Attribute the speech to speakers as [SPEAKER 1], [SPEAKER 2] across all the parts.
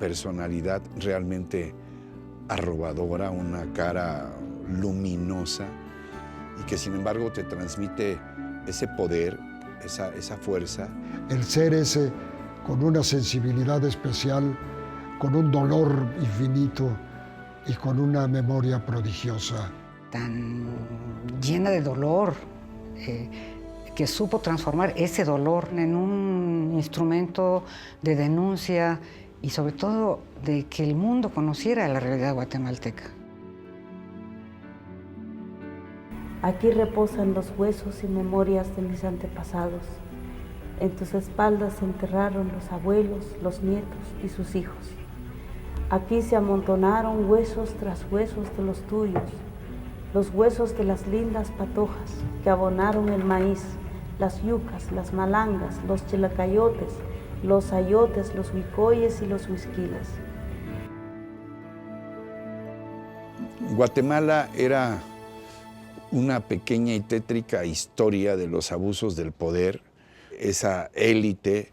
[SPEAKER 1] personalidad realmente arrobadora, una cara luminosa y que sin embargo te transmite ese poder, esa fuerza.
[SPEAKER 2] El ser ese con una sensibilidad especial, con un dolor infinito y con una memoria prodigiosa.
[SPEAKER 3] Tan llena de dolor, que supo transformar ese dolor en un instrumento de denuncia y sobre todo de que el mundo conociera la realidad guatemalteca.
[SPEAKER 4] Aquí reposan los huesos y memorias de mis antepasados. En tus espaldas se enterraron los abuelos, los nietos y sus hijos. Aquí se amontonaron huesos tras huesos de los tuyos, los huesos de las lindas patojas que abonaron el maíz, las yucas, las malangas, los chilacayotes, los ayotes, los huicoyes y los huisquilas.
[SPEAKER 1] Guatemala era una pequeña y tétrica historia de los abusos del poder, esa élite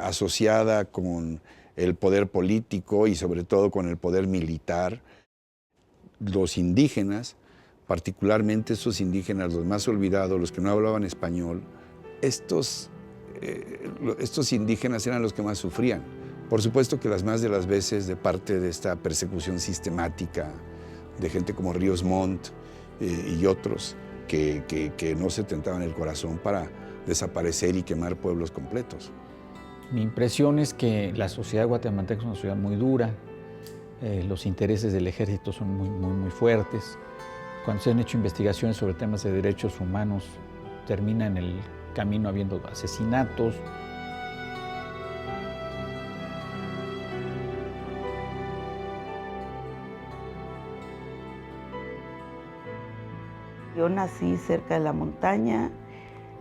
[SPEAKER 1] asociada con el poder político y sobre todo con el poder militar. Los indígenas, particularmente esos indígenas, los más olvidados, los que no hablaban español, estos indígenas eran los que más sufrían. Por supuesto que las más de las veces de parte de esta persecución sistemática de gente como Ríos Montt y otros que no se tentaban el corazón para desaparecer y quemar pueblos completos.
[SPEAKER 5] Mi impresión es que la sociedad guatemalteca es una sociedad muy dura, los intereses del ejército son muy fuertes. Cuando se han hecho investigaciones sobre temas de derechos humanos, termina en el camino habiendo asesinatos.
[SPEAKER 4] Yo nací cerca de la montaña,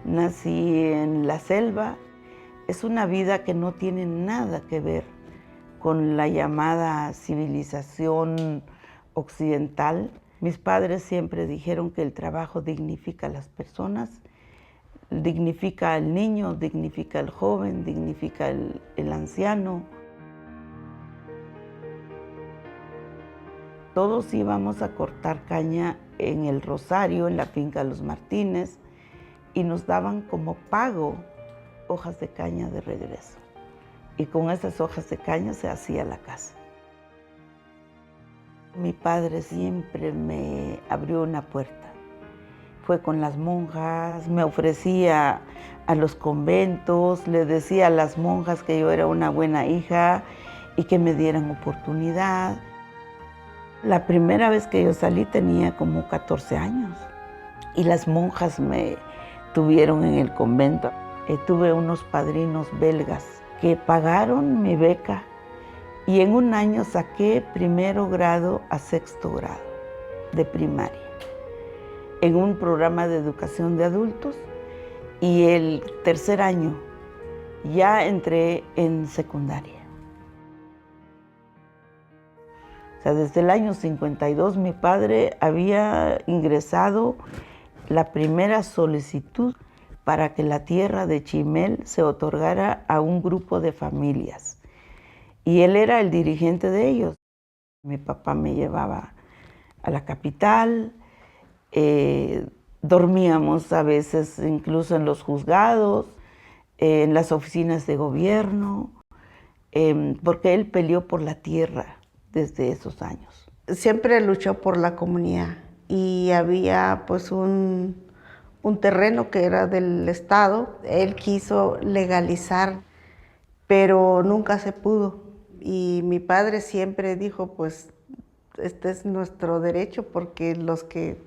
[SPEAKER 4] nací en la selva. Es una vida que no tiene nada que ver con la llamada civilización occidental. Mis padres siempre dijeron que el trabajo dignifica a las personas, dignifica al niño, dignifica al joven, dignifica el anciano. Todos íbamos a cortar caña en el Rosario, en la finca Los Martínez, y nos daban como pago hojas de caña de regreso. Y con esas hojas de caña se hacía la casa. Mi padre siempre me abrió una puerta. Fue con las monjas, me ofrecía a los conventos, le decía a las monjas que yo era una buena hija y que me dieran oportunidad. La primera vez que yo salí tenía como 14 años y las monjas me tuvieron en el convento. Tuve unos padrinos belgas que pagaron mi beca y en un año saqué 1er grado a 6º grado de primaria en un programa de educación de adultos, y el 3er año ya entré en secundaria. O sea, desde el año 52 mi padre había ingresado la primera solicitud para que la tierra de Chimel se otorgara a un grupo de familias. Y él era el dirigente de ellos. Mi papá me llevaba a la capital, dormíamos a veces incluso en los juzgados, en las oficinas de gobierno, porque él peleó por la tierra desde esos años.
[SPEAKER 6] Siempre luchó por la comunidad y había pues un terreno que era del Estado. Él quiso legalizar, pero nunca se pudo. Y mi padre siempre dijo, pues este es nuestro derecho, porque los que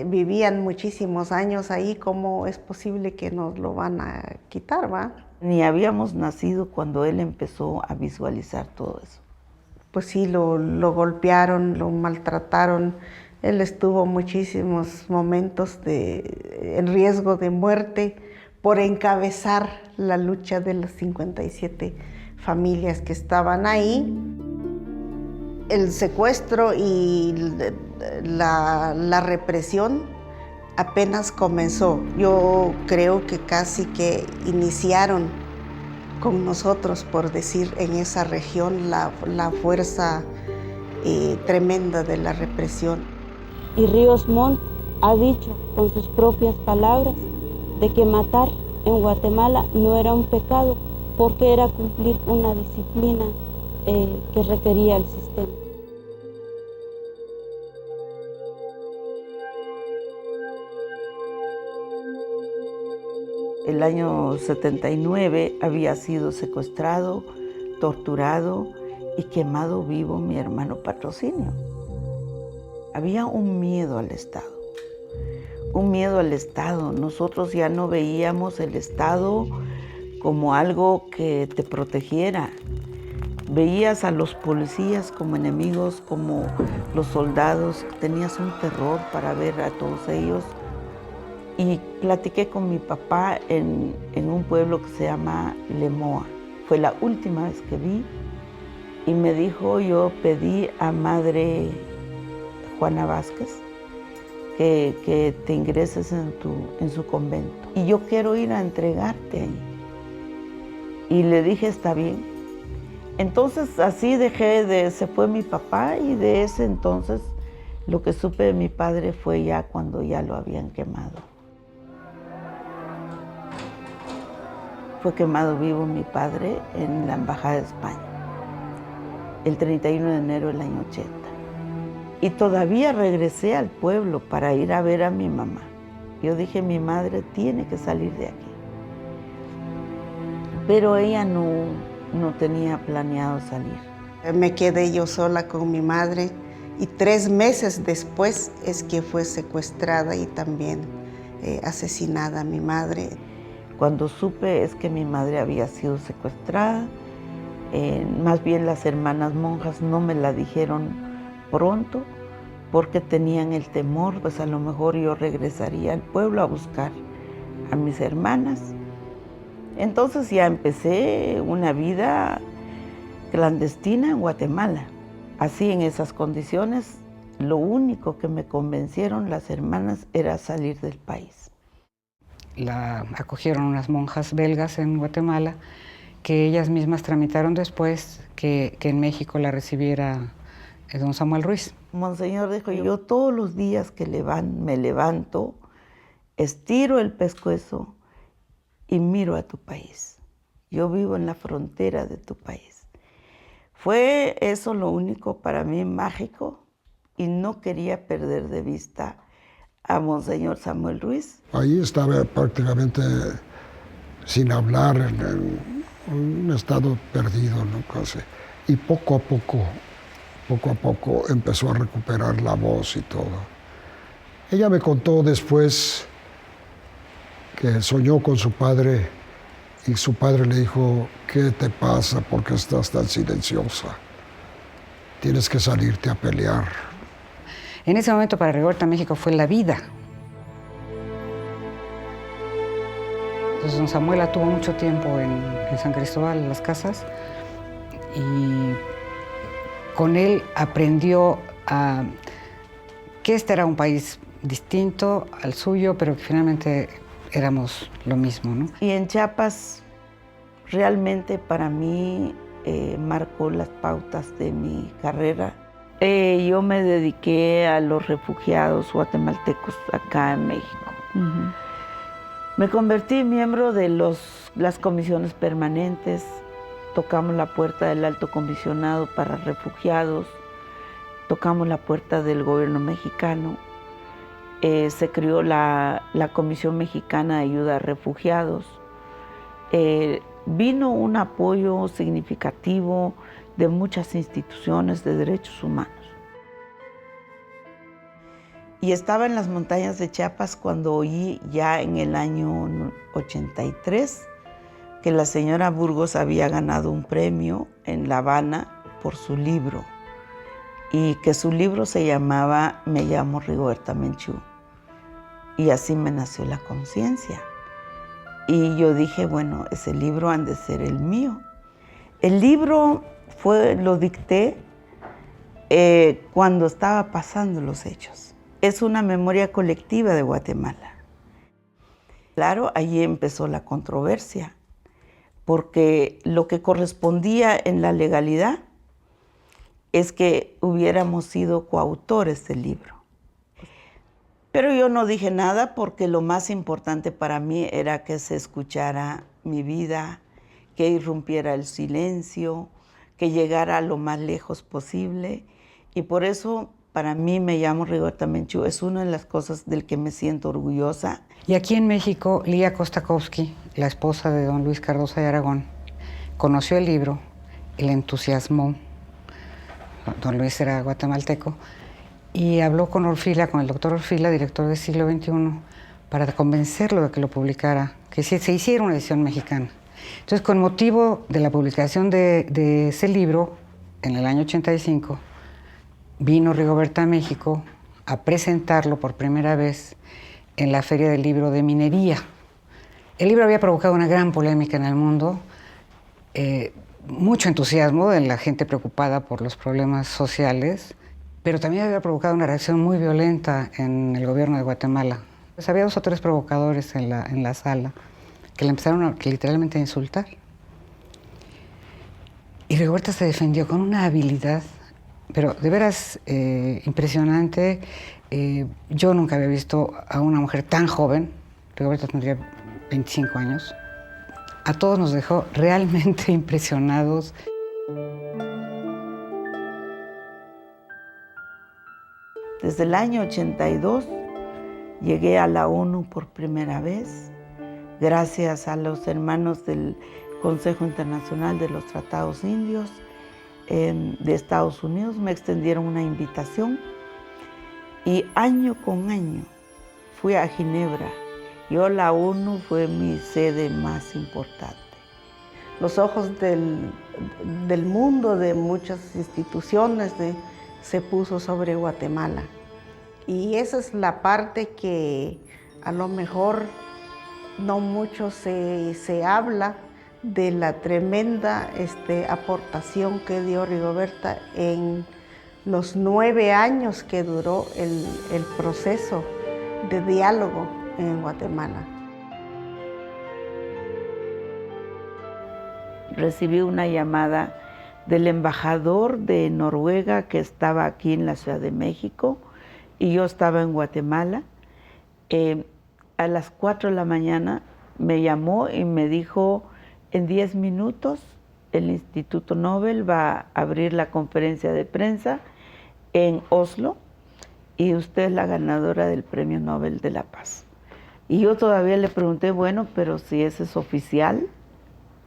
[SPEAKER 6] vivían muchísimos años ahí, ¿cómo es posible que nos lo van a quitar, va?
[SPEAKER 4] Ni habíamos nacido cuando él empezó a visualizar todo eso.
[SPEAKER 6] Pues sí, lo golpearon, lo maltrataron. Él estuvo muchísimos momentos en riesgo de muerte por encabezar la lucha de las 57 familias que estaban ahí. El secuestro y la represión apenas comenzó. Yo creo que casi que iniciaron con nosotros, por decir, en esa región, la fuerza tremenda de la represión.
[SPEAKER 7] Y Ríos Montt ha dicho con sus propias palabras de que matar en Guatemala no era un pecado porque era cumplir una disciplina que requería el sistema.
[SPEAKER 4] El año 79 había sido secuestrado, torturado y quemado vivo mi hermano Patrocinio. Había un miedo al Estado, un miedo al Estado. Nosotros ya no veíamos el Estado como algo que te protegiera. Veías a los policías como enemigos, como los soldados. Tenías un terror para ver a todos ellos. Y platiqué con mi papá en un pueblo que se llama Lemoa. Fue la última vez que vi. Y me dijo, yo pedí a Madre Juana Vázquez que te ingreses en su convento. Y yo quiero ir a entregarte ahí. Y le dije, está bien. Entonces así se fue mi papá, y de ese entonces lo que supe de mi padre fue ya cuando ya lo habían quemado. Fue quemado vivo mi padre en la Embajada de España, el 31 de enero del año 80. Y todavía regresé al pueblo para ir a ver a mi mamá. Yo dije, mi madre tiene que salir de aquí. Pero ella no tenía planeado salir.
[SPEAKER 6] Me quedé yo sola con mi madre, y 3 meses después es que fue secuestrada y también asesinada mi madre.
[SPEAKER 4] Cuando supe es que mi madre había sido secuestrada. Más bien las hermanas monjas no me la dijeron pronto porque tenían el temor, pues a lo mejor yo regresaría al pueblo a buscar a mis hermanas. Entonces ya empecé una vida clandestina en Guatemala. Así, en esas condiciones, lo único que me convencieron las hermanas era salir del país.
[SPEAKER 3] La acogieron unas monjas belgas en Guatemala, que ellas mismas tramitaron después que en México la recibiera don Samuel Ruiz.
[SPEAKER 4] Monseñor dijo, yo todos los días que me levanto, estiro el pescuezo y miro a tu país. Yo vivo en la frontera de tu país. Fue eso lo único para mí mágico, y no quería perder de vista a Monseñor Samuel Ruiz.
[SPEAKER 2] Ahí estaba prácticamente sin hablar, en un estado perdido, ¿no? Casi. Y poco a poco empezó a recuperar la voz y todo. Ella me contó después que soñó con su padre, y su padre le dijo, ¿qué te pasa? ¿Por qué estás tan silenciosa? Tienes que salirte a pelear.
[SPEAKER 3] En ese momento para Rigoberta México fue la vida. Entonces don Samuel la tuvo mucho tiempo en San Cristóbal, en las casas, y con él aprendió que este era un país distinto al suyo, pero que finalmente éramos lo mismo, ¿no?
[SPEAKER 4] Y en Chiapas realmente para mí marcó las pautas de mi carrera. Yo me dediqué a los refugiados guatemaltecos acá en México. Me convertí miembro de las comisiones permanentes. Tocamos la puerta del Alto Comisionado para Refugiados, tocamos la puerta del gobierno mexicano. Se creó la Comisión Mexicana de Ayuda a Refugiados. Vino un apoyo significativo de muchas instituciones de derechos humanos. Y estaba en las montañas de Chiapas cuando oí ya en el año 83 que la señora Burgos había ganado un premio en La Habana por su libro, y que su libro se llamaba Me llamo Rigoberta Menchú. Y así me nació la conciencia. Y yo dije, bueno, ese libro han de ser el mío. El libro lo dicté cuando estaba pasando los hechos. Es una memoria colectiva de Guatemala. Claro, allí empezó la controversia, porque lo que correspondía en la legalidad es que hubiéramos sido coautores del libro. Pero yo no dije nada porque lo más importante para mí era que se escuchara mi vida, que irrumpiera el silencio, que llegara lo más lejos posible. Y por eso, para mí, Me llamo Rigoberta Menchú. Es una de las cosas del que me siento orgullosa.
[SPEAKER 3] Y aquí en México, Lía Kostakowski, la esposa de don Luis Cardosa de Aragón, conoció el libro y le entusiasmó. Don Luis era guatemalteco. Y habló con Orfila, con el doctor Orfila, director del Siglo XXI, para convencerlo de que lo publicara, que se hiciera una edición mexicana. Entonces, con motivo de la publicación de ese libro, en el año 85, vino Rigoberta a México a presentarlo por primera vez en la Feria del Libro de Minería. El libro había provocado una gran polémica en el mundo, mucho entusiasmo de la gente preocupada por los problemas sociales, pero también había provocado una reacción muy violenta en el gobierno de Guatemala. Pues había 2 o 3 provocadores en la sala que le empezaron literalmente a insultar. Y Rigoberta se defendió con una habilidad, pero de veras impresionante. Yo nunca había visto a una mujer tan joven. Rigoberta tendría 25 años. A todos nos dejó realmente impresionados.
[SPEAKER 4] Desde el año 82 llegué a la ONU por primera vez, gracias a los hermanos del Consejo Internacional de los Tratados Indios de Estados Unidos. Me extendieron una invitación y año con año fui a Ginebra. La ONU fue mi sede más importante.
[SPEAKER 6] Los ojos del mundo, de muchas instituciones, se puso sobre Guatemala. Y esa es la parte que a lo mejor no mucho se habla de la tremenda aportación que dio Rigoberta en los 9 años que duró el proceso de diálogo en Guatemala.
[SPEAKER 4] Recibí una llamada del embajador de Noruega que estaba aquí en la Ciudad de México y yo estaba en Guatemala. A las 4 de la mañana me llamó y me dijo: en 10 minutos el Instituto Nobel va a abrir la conferencia de prensa en Oslo y usted es la ganadora del Premio Nobel de la Paz. Y yo todavía le pregunté, bueno, pero si ese es oficial.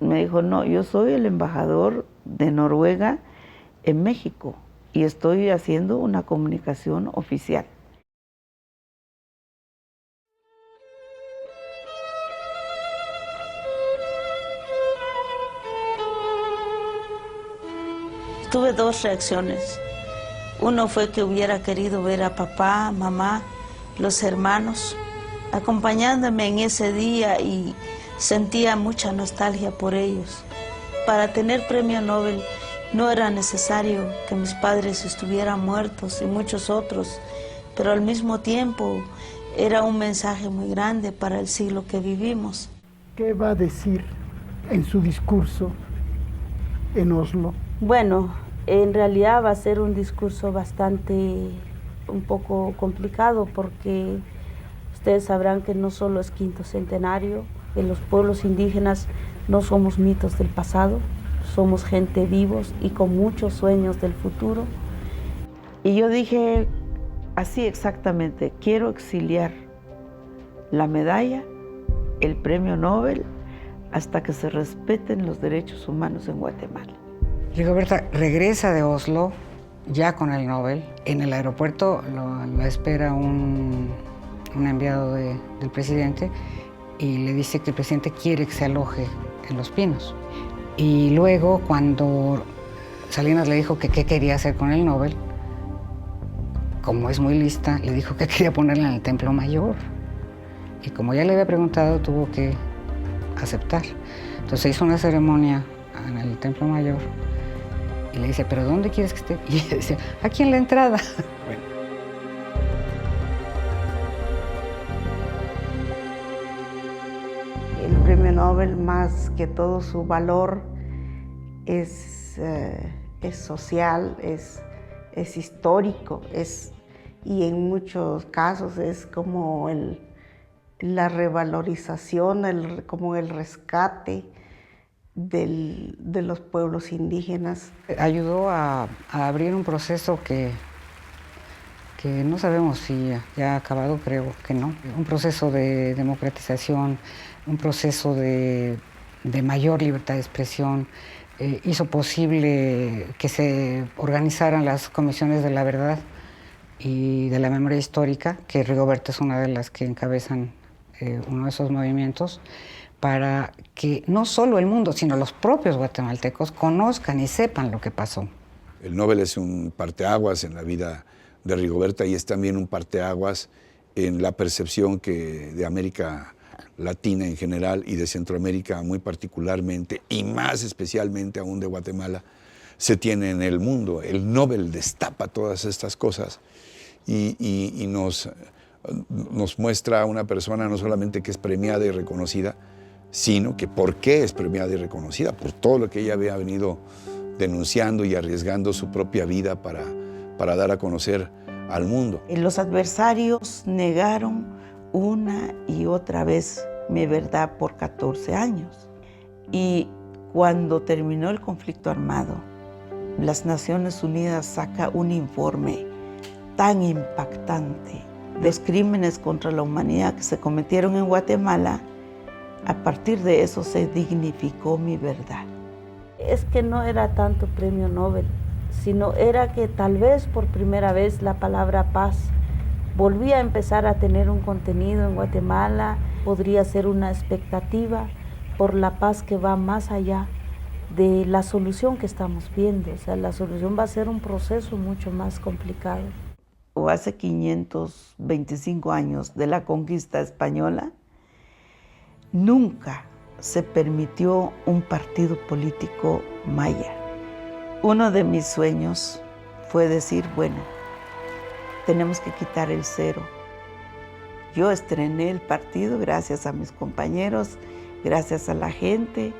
[SPEAKER 4] Me dijo, no, yo soy el embajador de Noruega en México y estoy haciendo una comunicación oficial.
[SPEAKER 7] Tuve 2 reacciones. Uno fue que hubiera querido ver a papá, mamá, los hermanos, acompañándome en ese día y sentía mucha nostalgia por ellos. Para tener premio Nobel no era necesario que mis padres estuvieran muertos y muchos otros, pero al mismo tiempo era un mensaje muy grande para el siglo que vivimos.
[SPEAKER 8] ¿Qué va a decir en su discurso en Oslo?
[SPEAKER 7] Bueno, en realidad va a ser un discurso un poco complicado porque ustedes sabrán que no solo es 5º centenario, que los pueblos indígenas no somos mitos del pasado, somos gente vivos y con muchos sueños del futuro.
[SPEAKER 4] Y yo dije así exactamente, quiero exiliar la medalla, el premio Nobel, hasta que se respeten los derechos humanos en Guatemala.
[SPEAKER 3] Rigoberta regresa de Oslo ya con el Nobel. En el aeropuerto lo espera un enviado del presidente y le dice que el presidente quiere que se aloje en Los Pinos. Y luego, cuando Salinas le dijo que qué quería hacer con el Nobel, como es muy lista, le dijo que quería ponerla en el Templo Mayor. Y como ya le había preguntado, tuvo que aceptar. Entonces se hizo una ceremonia en el Templo Mayor y le dice, ¿pero dónde quieres que esté? Y ella dice, aquí en la entrada. Bueno.
[SPEAKER 6] El premio Nobel, más que todo su valor es social, es histórico, y en muchos casos es como la revalorización, como el rescate de los pueblos indígenas.
[SPEAKER 3] Ayudó a abrir un proceso que no sabemos si ya ha acabado, creo que no. Un proceso de democratización, un proceso de mayor libertad de expresión. Hizo posible que se organizaran las comisiones de la verdad y de la memoria histórica, que Rigoberta es una de las que encabezan uno de esos movimientos, para que no solo el mundo, sino los propios guatemaltecos conozcan y sepan lo que pasó.
[SPEAKER 1] El Nobel es un parteaguas en la vida de Rigoberta y es también un parteaguas en la percepción que de América Latina en general y de Centroamérica muy particularmente, y más especialmente aún de Guatemala, se tiene en el mundo. El Nobel destapa todas estas cosas y nos muestra a una persona no solamente que es premiada y reconocida, sino que por qué es premiada y reconocida, por todo lo que ella había venido denunciando y arriesgando su propia vida para dar a conocer al mundo.
[SPEAKER 4] Los adversarios negaron una y otra vez mi verdad por 14 años. Y cuando terminó el conflicto armado, las Naciones Unidas saca un informe tan impactante de los crímenes contra la humanidad que se cometieron en Guatemala. A partir de eso se dignificó mi verdad.
[SPEAKER 7] Es que no era tanto premio Nobel, sino era que tal vez por primera vez la palabra paz volvía a empezar a tener un contenido en Guatemala, podría ser una expectativa por la paz que va más allá de la solución que estamos viendo. O sea, la solución va a ser un proceso mucho más complicado.
[SPEAKER 4] Hace 525 años de la conquista española, nunca se permitió un partido político maya. Uno de mis sueños fue decir, bueno, tenemos que quitar el cero. Yo estrené el partido gracias a mis compañeros, gracias a la gente.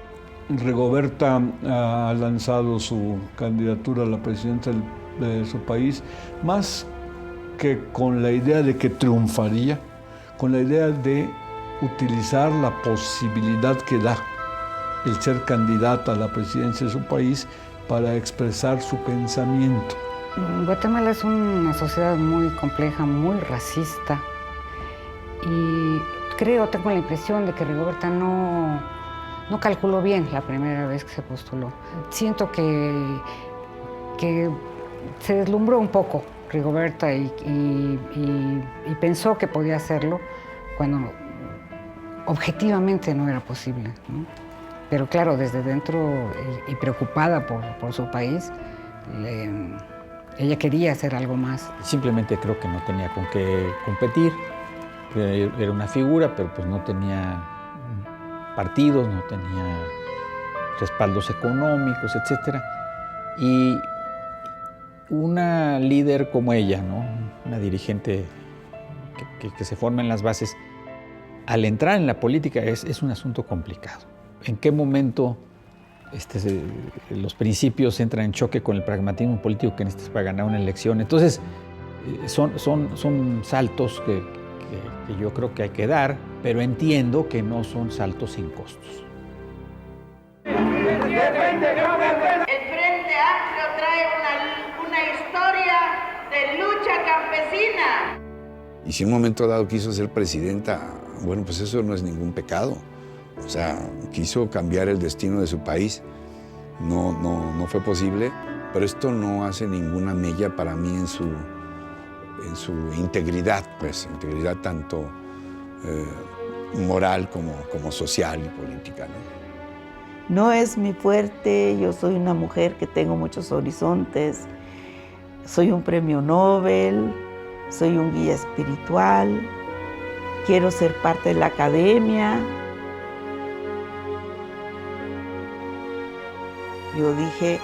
[SPEAKER 9] Rigoberta ha lanzado su candidatura a la presidencia de su país, más que con la idea de que triunfaría, con la idea de utilizar la posibilidad que da el ser candidata a la presidencia de su país para expresar su pensamiento.
[SPEAKER 3] Guatemala es una sociedad muy compleja, muy racista, y tengo la impresión de que Rigoberta no calculó bien la primera vez que se postuló. Siento que se deslumbró un poco Rigoberta y pensó que podía hacerlo cuando objetivamente no era posible, ¿no? Pero claro, desde dentro y preocupada por su país, ella quería hacer algo más.
[SPEAKER 5] Simplemente creo que no tenía con qué competir. Era una figura, pero pues no tenía partidos, no tenía respaldos económicos, etc. Y una líder como ella, ¿no? Una dirigente que se forma en las bases, al entrar en la política es un asunto complicado. ¿En qué momento los principios entran en choque con el pragmatismo político que necesitas para ganar una elección? Entonces, son saltos que yo creo que hay que dar, pero entiendo que no son saltos sin costos.
[SPEAKER 10] El Frente Amplio trae una historia de lucha campesina.
[SPEAKER 1] Y si en un momento dado quiso ser presidenta, bueno, pues eso no es ningún pecado. O sea, quiso cambiar el destino de su país. No fue posible, pero esto no hace ninguna mella para mí en su integridad, pues, integridad tanto moral como social y política, ¿no?
[SPEAKER 4] No es mi fuerte, yo soy una mujer que tengo muchos horizontes, soy un premio Nobel, soy un guía espiritual, quiero ser parte de la academia. Yo dije,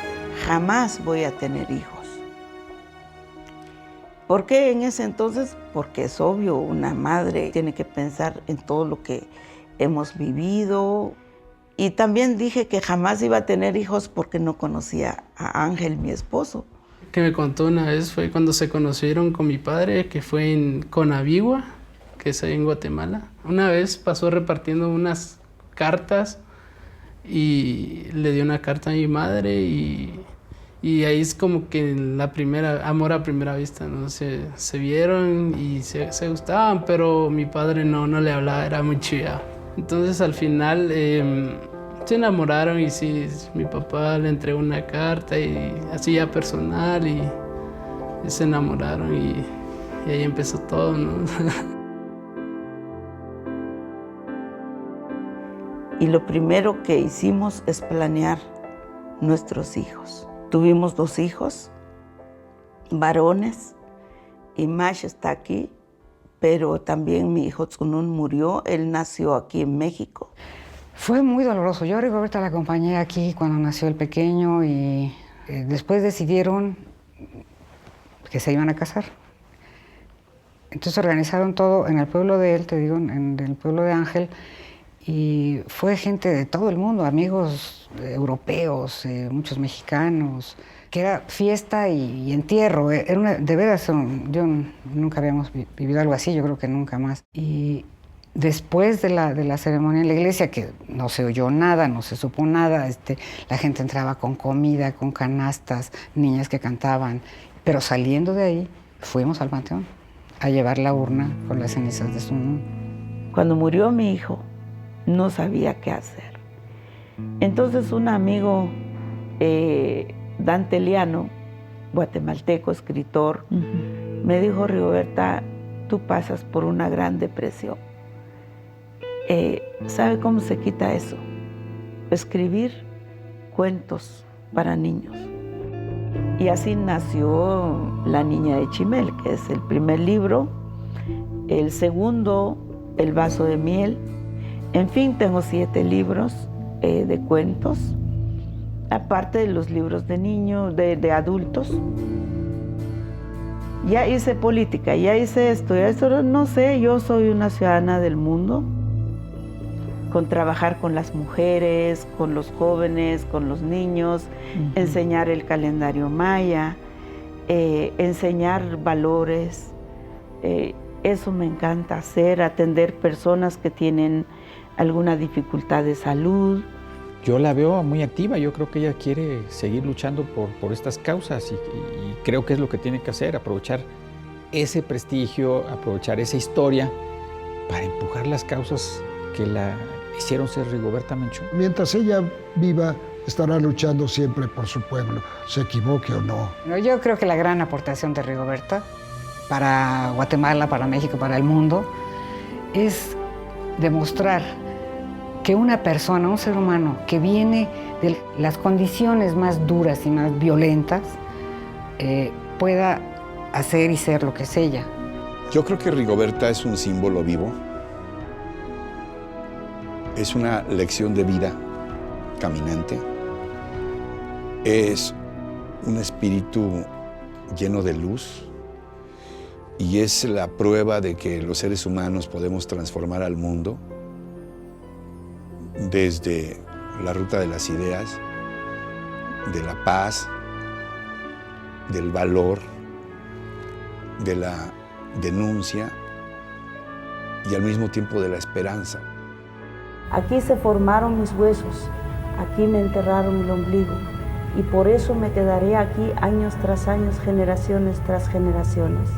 [SPEAKER 4] jamás voy a tener hijos. ¿Por qué en ese entonces? Porque es obvio, una madre tiene que pensar en todo lo que hemos vivido. Y también dije que jamás iba a tener hijos porque no conocía a Ángel, mi esposo.
[SPEAKER 11] Que me contó una vez fue cuando se conocieron con mi padre, que fue en Conabigua, que es ahí en Guatemala. Una vez pasó repartiendo unas cartas y le dio una carta a mi madre y ahí es como que amor a primera vista, ¿no? Se vieron y se gustaban, pero mi padre no le hablaba, era muy chillado. Entonces al final se enamoraron y sí, mi papá le entregó una carta y así ya personal y se enamoraron y ahí empezó todo, ¿no?
[SPEAKER 4] Y lo primero que hicimos es planear nuestros hijos. Tuvimos 2 hijos, varones, y Mash está aquí, pero también mi hijo Tsunun murió, él nació aquí en México.
[SPEAKER 3] Fue muy doloroso. Yo a Rigoberta la acompañé aquí cuando nació el pequeño y después decidieron que se iban a casar. Entonces organizaron todo en el pueblo de él, te digo, en el pueblo de Ángel, y fue gente de todo el mundo, amigos europeos, muchos mexicanos, que era fiesta y entierro. Era de veras, yo nunca habíamos vivido algo así, yo creo que nunca más. Y después de la ceremonia en la iglesia, que no se oyó nada, no se supo nada, la gente entraba con comida, con canastas, niñas que cantaban, pero saliendo de ahí fuimos al panteón a llevar la urna con las cenizas de Tsunun.
[SPEAKER 4] Cuando murió mi hijo, no sabía qué hacer. Entonces un amigo, Dante Liano, guatemalteco, escritor, me dijo: Rigoberta, tú pasas por una gran depresión. ¿Sabe cómo se quita eso? Escribir cuentos para niños. Y así nació La Niña de Chimel, que es el primer libro. El segundo, El Vaso de Miel. En fin, tengo 7 libros de cuentos, aparte de los libros de niños, de adultos. Ya hice política, ya hice esto, no sé, yo soy una ciudadana del mundo, con trabajar con las mujeres, con los jóvenes, con los niños, enseñar el calendario maya, enseñar valores. Eso me encanta hacer, atender personas que tienen alguna dificultad de salud.
[SPEAKER 5] Yo la veo muy activa, yo creo que ella quiere seguir luchando por estas causas y creo que es lo que tiene que hacer, aprovechar ese prestigio, aprovechar esa historia para empujar las causas que la hicieron ser Rigoberta Menchú.
[SPEAKER 2] Mientras ella viva, estará luchando siempre por su pueblo, se equivoque o no.
[SPEAKER 3] Yo creo que la gran aportación de Rigoberta para Guatemala, para México, para el mundo, es demostrar que una persona, un ser humano que viene de las condiciones más duras y más violentas, pueda hacer y ser lo que es ella.
[SPEAKER 1] Yo creo que Rigoberta es un símbolo vivo, es una lección de vida caminante, es un espíritu lleno de luz y es la prueba de que los seres humanos podemos transformar al mundo desde la ruta de las ideas, de la paz, del valor, de la denuncia y al mismo tiempo de la esperanza.
[SPEAKER 7] Aquí se formaron mis huesos, aquí me enterraron el ombligo y por eso me quedaré aquí años tras años, generaciones tras generaciones.